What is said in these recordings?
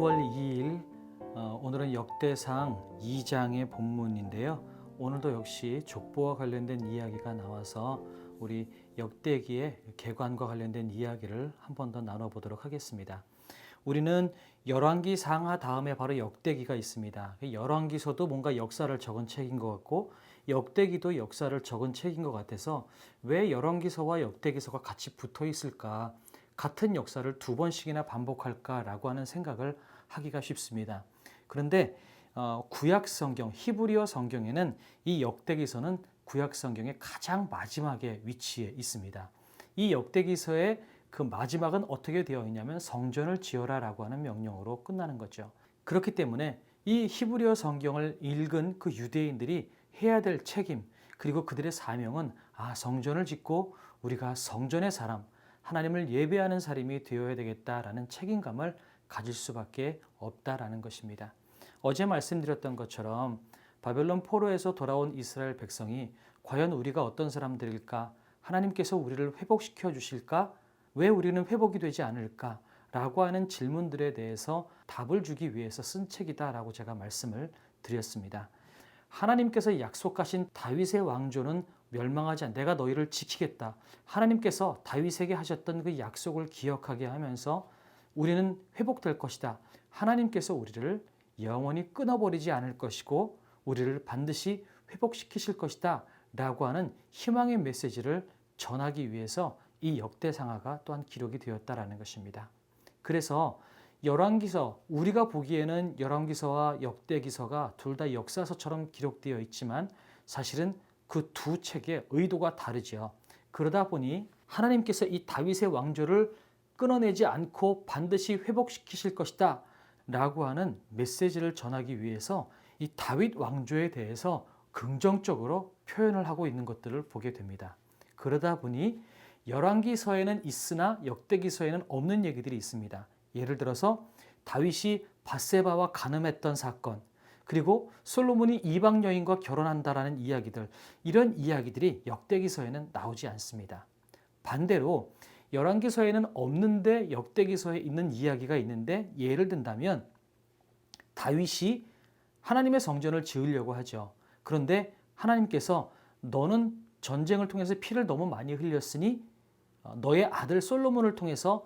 2월 2일 오늘은 역대상 2장의 본문인데요. 오늘도 역시 족보와 관련된 이야기가 나와서 우리 역대기의 개관과 관련된 이야기를 한 번 더 나눠보도록 하겠습니다. 우리는 열왕기 상하 다음에 바로 역대기가 있습니다. 열왕기서도 뭔가 역사를 적은 책인 것 같고 역대기도 역사를 적은 책인 것 같아서 왜 열왕기서와 역대기서가 같이 붙어 있을까? 같은 역사를 두 번씩이나 반복할까라고 하는 생각을 하기가 쉽습니다. 그런데 구약 성경, 히브리어 성경에는 이 역대기서는 구약 성경의 가장 마지막에 위치해 있습니다. 이 역대기서의 그 마지막은 어떻게 되어 있냐면 성전을 지어라라고 하는 명령으로 끝나는 거죠. 그렇기 때문에 이 히브리어 성경을 읽은 그 유대인들이 해야 될 책임, 그리고 그들의 사명은 성전을 짓고 우리가 성전의 사람, 하나님을 예배하는 사람이 되어야 되겠다라는 책임감을 가질 수밖에 없다라는 것입니다. 어제 말씀드렸던 것처럼 바벨론 포로에서 돌아온 이스라엘 백성이 과연 우리가 어떤 사람들일까? 하나님께서 우리를 회복시켜 주실까? 왜 우리는 회복이 되지 않을까? 라고 하는 질문들에 대해서 답을 주기 위해서 쓴 책이다라고 제가 말씀을 드렸습니다. 하나님께서 약속하신 다윗의 왕조는 멸망하지 않아 내가 너희를 지키겠다. 하나님께서 다윗에게 하셨던 그 약속을 기억하게 하면서 우리는 회복될 것이다. 하나님께서 우리를 영원히 끊어버리지 않을 것이고 우리를 반드시 회복시키실 것이다 라고 하는 희망의 메시지를 전하기 위해서 이 역대상하가 또한 기록이 되었다라는 것입니다. 그래서 열왕기서, 우리가 보기에는 열왕기서와 역대기서가 둘 다 역사서처럼 기록되어 있지만 사실은 그 두 책의 의도가 다르죠. 그러다 보니 하나님께서 이 다윗의 왕조를 끊어내지 않고 반드시 회복시키실 것이다 라고 하는 메시지를 전하기 위해서 이 다윗 왕조에 대해서 긍정적으로 표현을 하고 있는 것들을 보게 됩니다. 그러다 보니 열왕기서에는 있으나 역대기서에는 없는 얘기들이 있습니다. 예를 들어서 다윗이 밧세바와 간음했던 사건, 그리고 솔로몬이 이방 여인과 결혼한다라는 이야기들, 이런 이야기들이 역대기서에는 나오지 않습니다. 반대로 열왕기서에는 없는데 역대기서에 있는 이야기가 있는데, 예를 든다면 다윗이 하나님의 성전을 지으려고 하죠. 그런데 하나님께서 너는 전쟁을 통해서 피를 너무 많이 흘렸으니 너의 아들 솔로몬을 통해서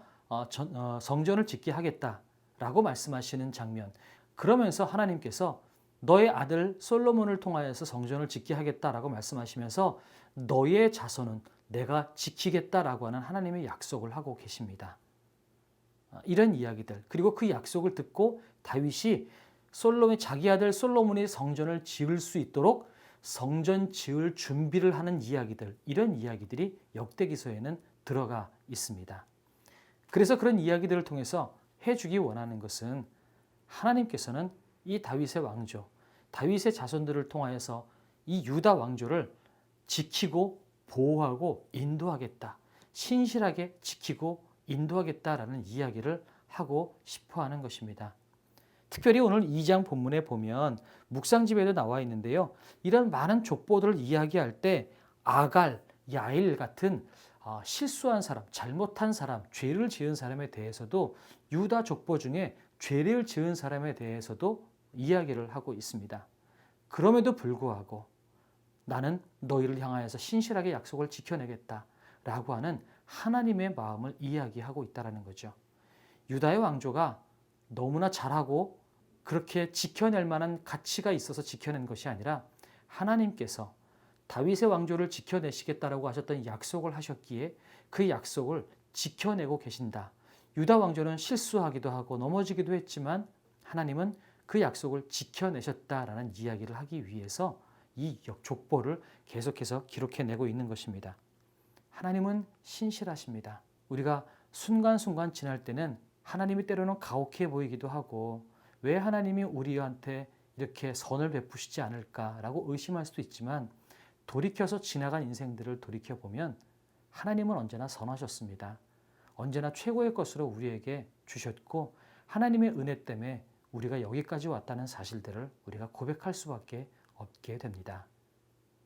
성전을 짓게 하겠다라고 말씀하시는 장면. 그러면서 하나님께서 너의 아들 솔로몬을 통하여서 성전을 짓게 하겠다라고 말씀하시면서 너의 자손은 내가 지키겠다라고 하는 하나님의 약속을 하고 계십니다. 이런 이야기들, 그리고 그 약속을 듣고 다윗이 자기 아들 솔로몬이 성전을 지을 수 있도록 성전 지을 준비를 하는 이야기들, 이런 이야기들이 역대기서에는 들어가 있습니다. 그래서 그런 이야기들을 통해서 해주기 원하는 것은 하나님께서는 이 다윗의 왕조, 다윗의 자손들을 통하여서 이 유다 왕조를 지키고 보호하고 인도하겠다, 신실하게 지키고 인도하겠다라는 이야기를 하고 싶어 하는 것입니다. 특별히 오늘 2장 본문에 보면 묵상집에도 나와 있는데요. 이런 많은 족보들을 이야기할 때 아갈, 야일 같은 실수한 사람, 잘못한 사람, 죄를 지은 사람에 대해서도 유다 족보 중에 죄를 지은 사람에 대해서도 이야기를 하고 있습니다. 그럼에도 불구하고 나는 너희를 향하여서 신실하게 약속을 지켜내겠다라고 하는 하나님의 마음을 이야기하고 있다는 거죠. 유다의 왕조가 너무나 잘하고 그렇게 지켜낼 만한 가치가 있어서 지켜낸 것이 아니라 하나님께서 다윗의 왕조를 지켜내시겠다라고 하셨던 약속을 하셨기에 그 약속을 지켜내고 계신다. 유다 왕조는 실수하기도 하고 넘어지기도 했지만 하나님은 그 약속을 지켜내셨다라는 이야기를 하기 위해서 이 족보를 계속해서 기록해내고 있는 것입니다. 하나님은 신실하십니다. 우리가 순간순간 지날 때는 하나님이 때로는 가혹해 보이기도 하고 왜 하나님이 우리한테 이렇게 선을 베푸시지 않을까라고 의심할 수도 있지만 돌이켜서 지나간 인생들을 돌이켜보면 하나님은 언제나 선하셨습니다. 언제나 최고의 것으로 우리에게 주셨고 하나님의 은혜 때문에 우리가 여기까지 왔다는 사실들을 우리가 고백할 수밖에 없게 됩니다.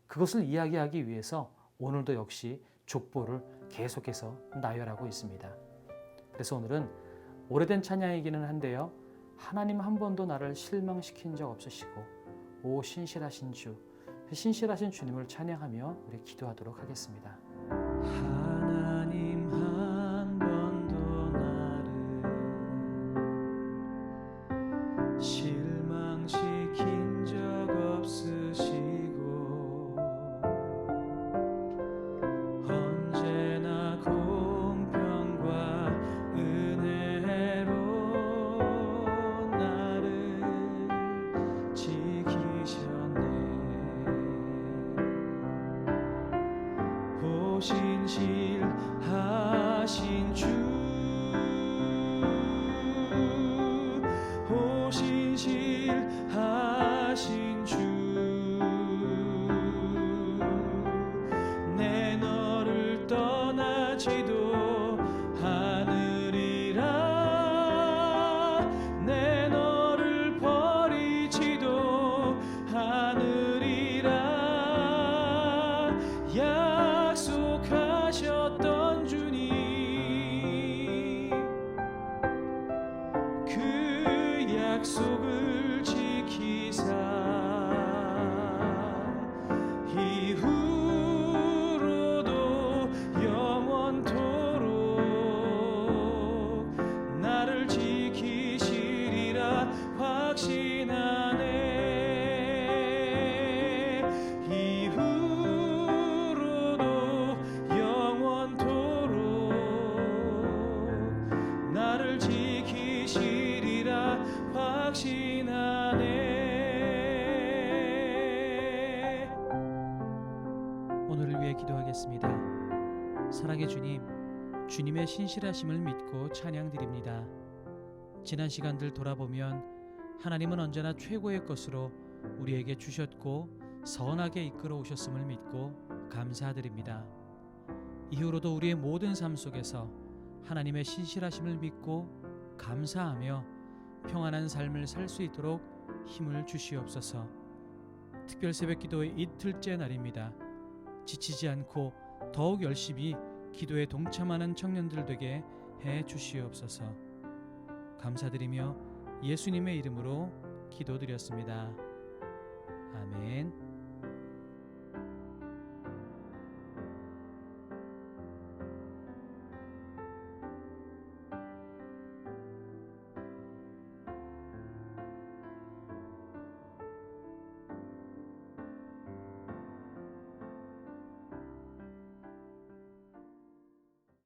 그것을 이야기하기 위해서 오늘도 역시 족보를 계속해서 나열하고 있습니다. 그래서 오늘은 오래된 찬양이기는 한데요. 하나님 한 번도 나를 실망시킨 적 없으시고 오 신실하신 주, 신실하신 주님을 찬양하며 우리 기도하도록 하겠습니다. 하나님 한 번도 나를 실망시킨 적 없으시고 언제나 공평과 은혜로 나를 지키셨네. 신실하신 주, 오 신실하신 주, 내 너를 떠나지도 않으리라, 내 너를 버리지도 않으리라. 약속하셨던 주님, 그 약속을 지키사 이후로도 영원토록 나를 지키시리라 확신하네. 나를 지키시리라 확신하네. 오늘을 위해 기도하겠습니다. 사랑의 주님, 주님의 신실하심을 믿고 찬양드립니다. 지난 시간들 돌아보면 하나님은 언제나 최고의 것으로 우리에게 주셨고 선하게 이끌어 오셨음을 믿고 감사드립니다. 이후로도 우리의 모든 삶 속에서 하나님의 신실하심을 믿고 감사하며 평안한 삶을 살 수 있도록 힘을 주시옵소서. 특별 새벽 기도의 이틀째 날입니다. 지치지 않고 더욱 열심히 기도에 동참하는 청년들 되게 해 주시옵소서. 감사드리며 예수님의 이름으로 기도드렸습니다. 아멘.